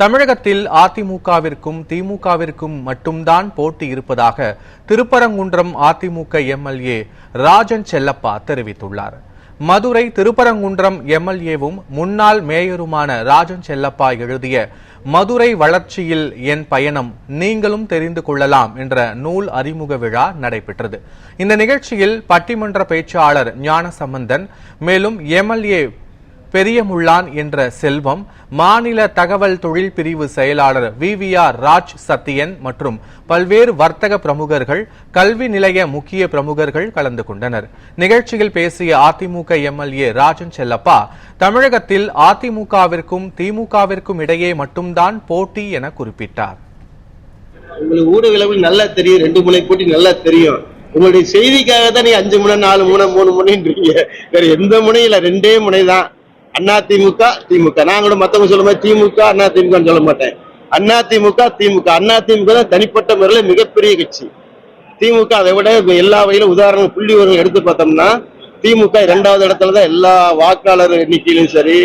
தமிழகத்தில் அதிமுகவிற்கும் திமுகவிற்கும் மட்டும்தான் போட்டி இருப்பதாக திருப்பரங்குன்றம் அதிமுக எம்எல்ஏ ராஜன் செல்லப்பா தெரிவித்துள்ளார். மதுரை திருப்பரங்குன்றம் எம்எல்ஏவும் முன்னாள் மேயருமான ராஜன் செல்லப்பா எழுதிய மதுரை வளர்ச்சியில் என் பயணம் நீங்களும் தெரிந்து கொள்ளலாம் என்ற நூல் அறிமுக விழா நடைபெற்றது. இந்த நிகழ்ச்சியில் பட்டிமன்ற பேச்சாளர் ஞானசம்பந்தன், மேலும் எம்எல்ஏ பெரியமுள்ளான் என்ற செல்வம், மாநில தகவல் தொழில் பிரிவு செயலாளர் VVR ராஜ் சத்தியன் மற்றும் பல்வேறு வர்த்தக பிரமுகர்கள், கல்வி நிலைய முக்கிய பிரமுகர்கள் கலந்து கொண்டனர். நிகழ்ச்சியில் பேசிய அதிமுக எம்எல்ஏ ராஜன் செல்லப்பா, தமிழகத்தில் அதிமுகவிற்கும் திமுகவிற்கும் இடையே மட்டும்தான் போட்டி என குறிப்பிட்டார். உங்களுக்கு ஊடகங்கள் நல்லா தெரியும், 2 முனை போட்டி நல்லா தெரியும். உங்களுடைய செய்திக்காக தான் நீ 5 முனை 4 முனை 3 முனைன்றீங்க. வேற எந்த முனையில 2 முனை தான். அதிமுக திமுக. நான் கூட மத்தவங்க சொல்லும்போது திமுக அதிமுக சொல்ல மாட்டேன். அதிமுக திமுக. அதிமுக தான் தனிப்பட்ட முறையில் மிகப்பெரிய கட்சி. திமுக அதை விட எல்லா வகையிலும் உதாரணம் புள்ளி விவரங்கள் எடுத்து பார்த்தோம்னா திமுக 2வது இடத்துல தான் எல்லா வாக்காளர் எண்ணிக்கையிலும் சரி,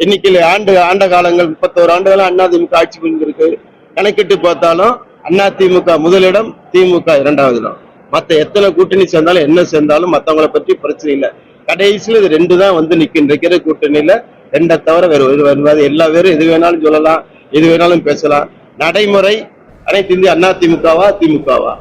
எண்ணிக்கையில ஆண்ட காலங்கள் 31 ஆண்டுகள் அதிமுக ஆட்சி புரிந்திருக்கு. கணக்கிட்டு பார்த்தாலும் அதிமுக முதலிடம், திமுக 2வது இடம். மற்ற எத்தனை கூட்டணி சேர்ந்தாலும் என்ன சேர்ந்தாலும் மற்றவங்களை பற்றி பிரச்சனை இல்லை. கடைசியில் இது 2 தான் வந்து நிற்கிற கூட்டணியில 2 தவிர வேறு எல்லா பேரும் எது வேணாலும் சொல்லலாம், எது வேணாலும் பேசலாம். நடைமுறை அனைத்து இந்திய அதிமுகவா திமுகவா?